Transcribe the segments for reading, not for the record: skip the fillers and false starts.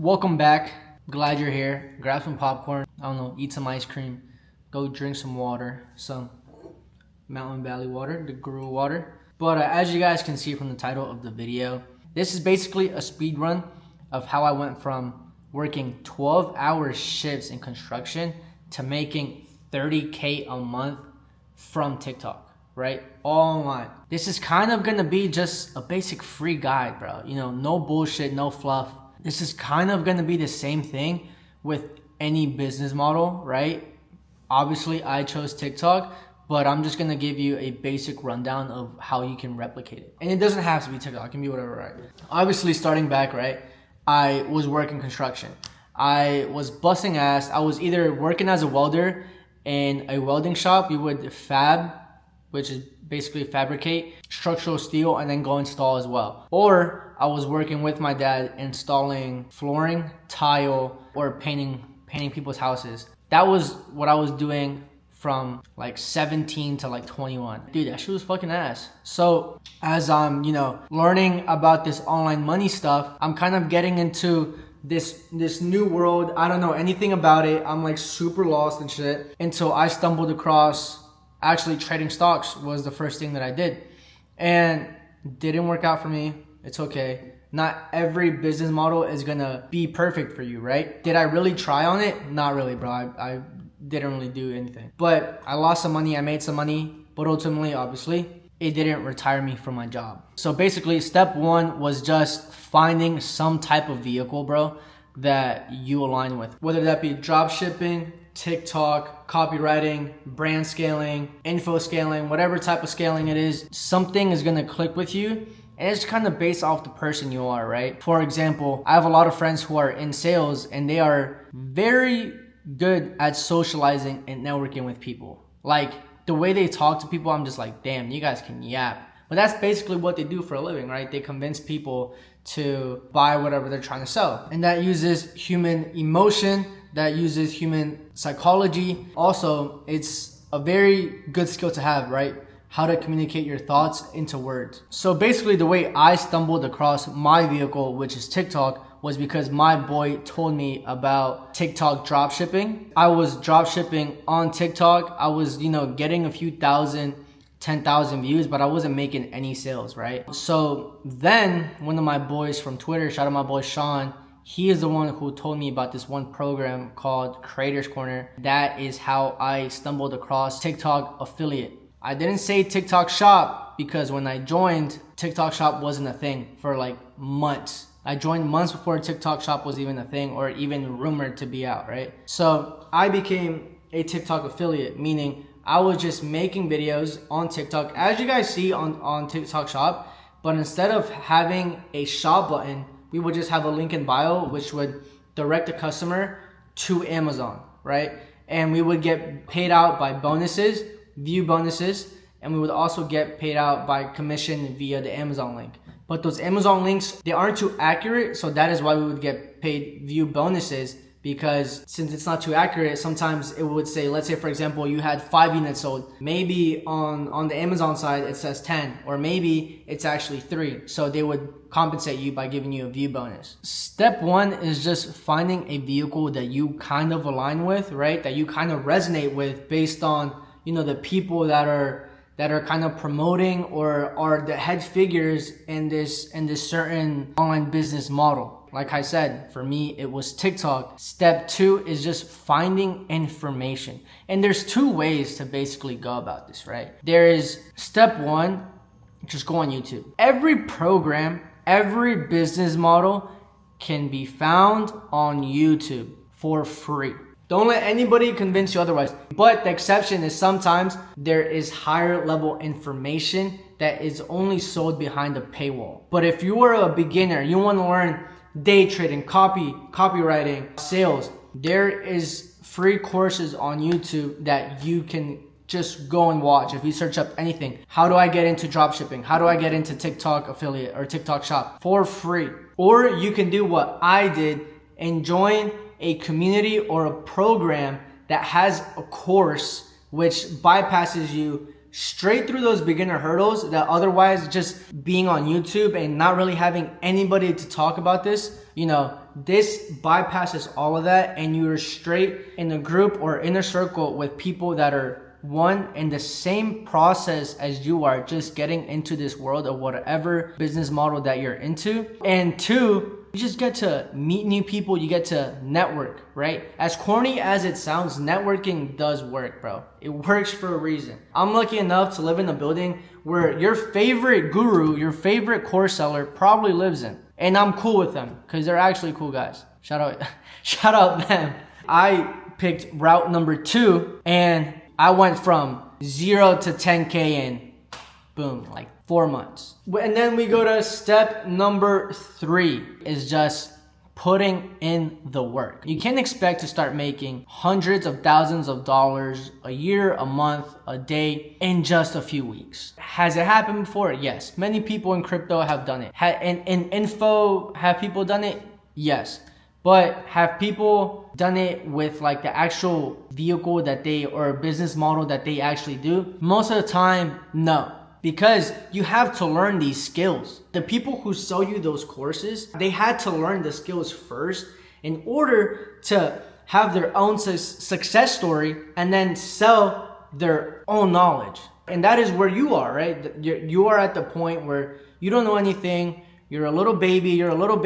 Welcome back. Glad you're here. Grab some popcorn. I don't know, eat some ice cream. Go drink some water. Some Mountain Valley water, the Guru water. But as you guys can see from the title of the video, this is basically a speed run of how I went from working 12-hour shifts in construction to making 30K a month from TikTok, right? All online. This is kind of gonna be just a basic free guide, bro. You know, no bullshit, no fluff. This is kind of gonna be the same thing with any business model, right? Obviously, I chose TikTok, but I'm just gonna give you a basic rundown of how you can replicate it. And it doesn't have to be TikTok, it can be whatever, right? Obviously, starting back, right? I was working construction. I was busting ass. I was either working as a welder in a welding shop. We would fab, which is basically fabricate structural steel and then go install as well. Or I was working with my dad installing flooring, tile, or painting people's houses. That was what I was doing from like 17 to like 21. Dude, that shit was fucking ass. So as I'm, learning about this online money stuff, I'm kind of getting into this new world. I don't know anything about it. I'm like super lost and shit until I stumbled across actually trading stocks was the first thing that I did. And didn't work out for me. It's okay. Not every business model is gonna be perfect for you, right? Did I really try on it? Not really, bro. I didn't really do anything. But I lost some money, I made some money, but ultimately, obviously, it didn't retire me from my job. So basically, step one was just finding some type of vehicle, bro, that you align with. Whether that be drop shipping, TikTok, copywriting, brand scaling, info scaling, whatever type of scaling it is, something is gonna click with you. And it's kind of based off the person you are, right? For example, I have a lot of friends who are in sales and they are very good at socializing and networking with people. Like the way they talk to people, I'm just like, damn, you guys can yap. But that's basically what they do for a living, right? They convince people to buy whatever they're trying to sell. And that uses human emotion, that uses human psychology. Also, it's a very good skill to have, right? How to communicate your thoughts into words. So basically the way I stumbled across my vehicle, which is TikTok, was because my boy told me about TikTok drop shipping. I was drop shipping on TikTok. I was, getting a few thousand, 10,000 views, but I wasn't making any sales, right? So then one of my boys from Twitter, shout out my boy Sean, he is the one who told me about this one program called Creators Corner. That is how I stumbled across TikTok affiliate. I didn't say TikTok shop because when I joined, TikTok shop wasn't a thing for like months. I joined months before TikTok shop was even a thing or even rumored to be out, right? So I became a TikTok affiliate, meaning I was just making videos on TikTok, as you guys see on TikTok shop, but instead of having a shop button, we would just have a link in bio, which would direct the customer to Amazon, right? And we would get paid out by bonuses, view bonuses, and we would also get paid out by commission via the Amazon link. But those Amazon links, they aren't too accurate, so that is why we would get paid view bonuses, because since it's not too accurate, sometimes it would say, let's say for example, you had 5 units sold. Maybe on the Amazon side, it says 10, or maybe it's actually 3. So they would compensate you by giving you a view bonus. Step one is just finding a vehicle that you kind of align with, right? That you kind of resonate with based on, the people that are kind of promoting or are the head figures in this certain online business model. Like I said, for me, it was TikTok. Step two is just finding information. And there's 2 ways to basically go about this, right? There is step one, just go on YouTube. Every program, every business model can be found on YouTube for free. Don't let anybody convince you otherwise. But the exception is sometimes there is higher level information that is only sold behind a paywall. But if you are a beginner, you want to learn day trading, copywriting, sales, there is free courses on YouTube that you can just go and watch. If you search up anything, how do I get into dropshipping? How do I get into TikTok affiliate or TikTok shop for free? Or you can do what I did and join a community or a program that has a course which bypasses you straight through those beginner hurdles that otherwise just being on YouTube and not really having anybody to talk about this, this bypasses all of that, and you're straight in a group or inner circle with people that are one in the same process as you are, just getting into this world of whatever business model that you're into. And two, you just get to meet new people, you get to network, right? As corny as it sounds, networking does work, bro. It works for a reason. I'm lucky enough to live in a building where your favorite guru, your favorite course seller probably lives in. And I'm cool with them because they're actually cool guys. Shout out them. I picked route number 2 and I went from 0 to 10K in boom, like 4 months. And then we go to step number 3 is just putting in the work. You can't expect to start making hundreds of thousands of dollars a year, a month, a day in just a few weeks. Has it happened before? Yes. Many people in crypto have done it. In info, have people done it? Yes. But have people done it with like the actual vehicle that they, or business model that they actually do? Most of the time, no. Because you have to learn these skills. The people who sell you those courses, they had to learn the skills first in order to have their own success story and then sell their own knowledge. And that is where you are, right? You are at the point where you don't know anything. You're a little baby, you're a little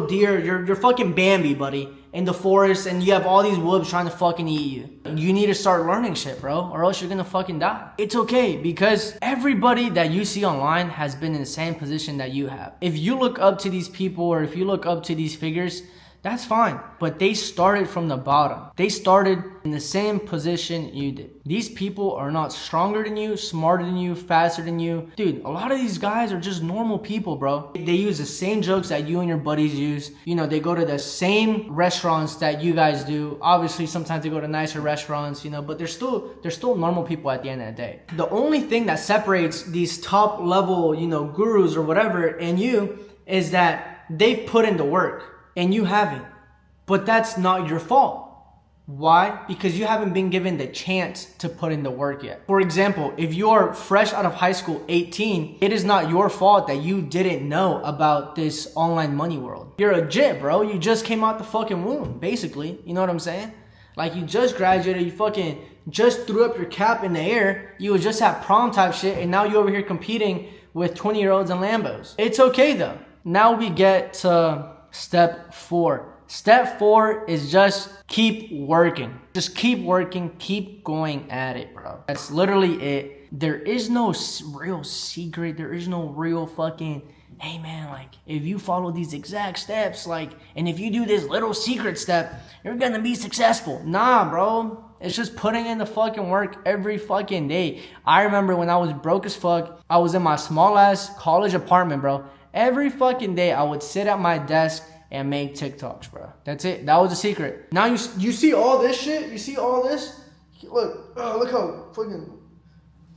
deer, you're fucking Bambi, buddy, in the forest, and you have all these wolves trying to fucking eat you. You need to start learning shit, bro, or else you're gonna fucking die. It's okay, because everybody that you see online has been in the same position that you have. If you look up to these people, or if you look up to these figures, that's fine, but they started from the bottom. They started in the same position you did. These people are not stronger than you, smarter than you, faster than you. Dude, a lot of these guys are just normal people, bro. They use the same jokes that you and your buddies use. You know, they go to the same restaurants that you guys do. Obviously, sometimes they go to nicer restaurants, you know, but they're still normal people at the end of the day. The only thing that separates these top level, you know, gurus or whatever and you is that they've put in the work. And you haven't. But that's not your fault. Why? Because you haven't been given the chance to put in the work yet. For example, if you are fresh out of high school, 18, it is not your fault that you didn't know about this online money world. You're a jit, bro. You just came out the fucking womb, basically. You know what I'm saying? Like, you just graduated, you fucking just threw up your cap in the air. You was just at prom type shit, and now you over here competing with 20-year-olds in Lambos. It's okay, though. Now we get to step 4. Step 4 is just keep working. Just keep working, keep going at it, bro. That's literally it. There is no real secret. There is no real fucking, hey man, like, if you follow these exact steps, like, and if you do this little secret step, you're gonna be successful. Nah, bro. It's just putting in the fucking work every fucking day. I remember when I was broke as fuck, I was in my small ass college apartment, bro. Every fucking day, I would sit at my desk and make TikToks, bro. That's it. That was the secret. Now you see all this shit? You see all this? Look how fucking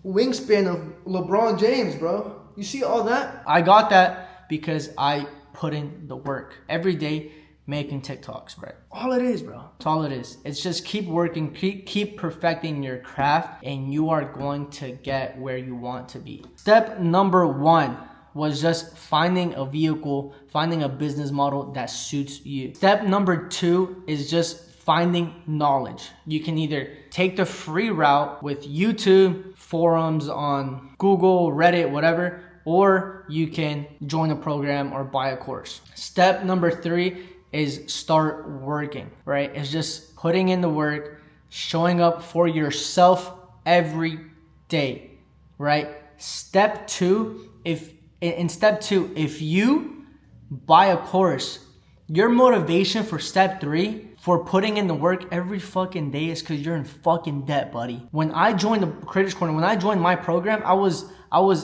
wingspan of LeBron James, bro. You see all that? I got that because I put in the work every day making TikToks, bro. All it is, bro. That's all it is. It's just keep working, keep perfecting your craft, and you are going to get where you want to be. Step number 1 was just finding a vehicle, finding a business model that suits you. Step number 2 is just finding knowledge. You can either take the free route with YouTube, forums on Google, Reddit, whatever, or you can join a program or buy a course. Step number 3 is start working, right? It's just putting in the work, showing up for yourself every day, right? Step 2, if you buy a course, your motivation for step 3 for putting in the work every fucking day is because you're in fucking debt, buddy. When I joined the Creators Corner, when I joined my program, I was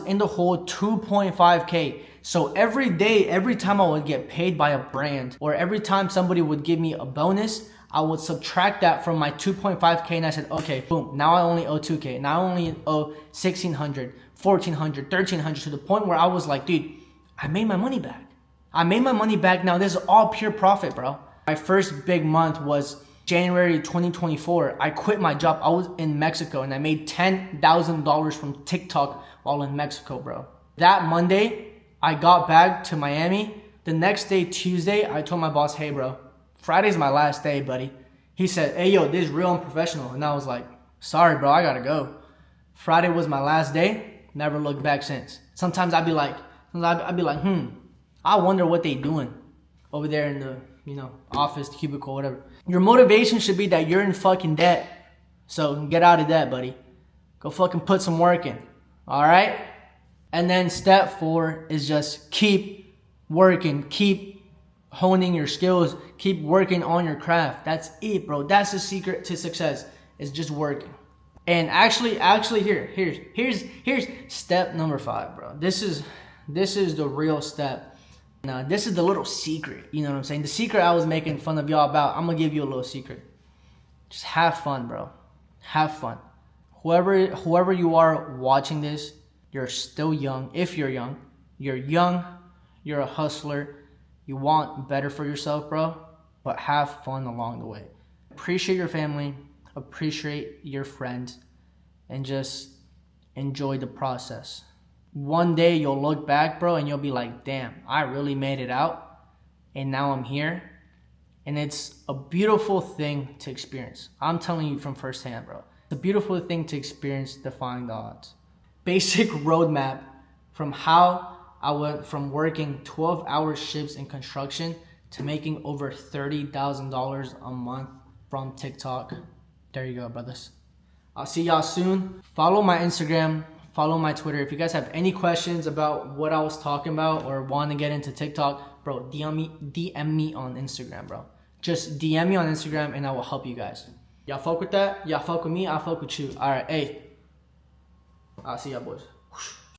in the hole 2.5K. So every day, every time I would get paid by a brand, or every time somebody would give me a bonus, I would subtract that from my 2.5K, and I said, okay, boom, now I only owe 2K. Now I only owe 1,600, 1,400, 1,300, to the point where I was like, dude, I made my money back. I made my money back. Now this is all pure profit, bro. My first big month was January 2024. I quit my job. I was in Mexico and I made $10,000 from TikTok while in Mexico, bro. That Monday, I got back to Miami The next day, Tuesday, I told my boss, hey, bro, Friday's my last day, buddy. He said, hey, yo, this is real unprofessional. And I was like, sorry, bro, I gotta go. Friday was my last day. Never looked back since. Sometimes I'd be like, I wonder what they doing over there in the, office, the cubicle, whatever. Your motivation should be that you're in fucking debt. So get out of debt, buddy. Go fucking put some work in. All right? And then step 4 is just keep working. Keep honing your skills. Keep working on your craft. That's it, bro. That's the secret to success. Is just working. And actually, here's step number 5, bro. This is the real step. Now, this is the little secret. You know what I'm saying? The secret I was making fun of y'all about. I'm gonna give you a little secret. Just have fun, bro. Have fun. Whoever you are watching this, you're still young. If you're young, you're a hustler. You want better for yourself, bro. But have fun along the way. Appreciate your family. Appreciate your friends. And just enjoy the process. One day you'll look back, bro, and you'll be like, damn, I really made it out. And now I'm here. And it's a beautiful thing to experience. I'm telling you from firsthand, bro. It's a beautiful thing to experience defying the odds. Basic roadmap from how I went from working 12-hour shifts in construction to making over $30,000 a month from TikTok. There you go, brothers. I'll see y'all soon. Follow my Instagram. Follow my Twitter. If you guys have any questions about what I was talking about or want to get into TikTok, bro, DM me on Instagram, bro. Just DM me on Instagram and I will help you guys. Y'all fuck with that? Y'all fuck with me? I'll fuck with you. All right, hey. I'll see y'all boys.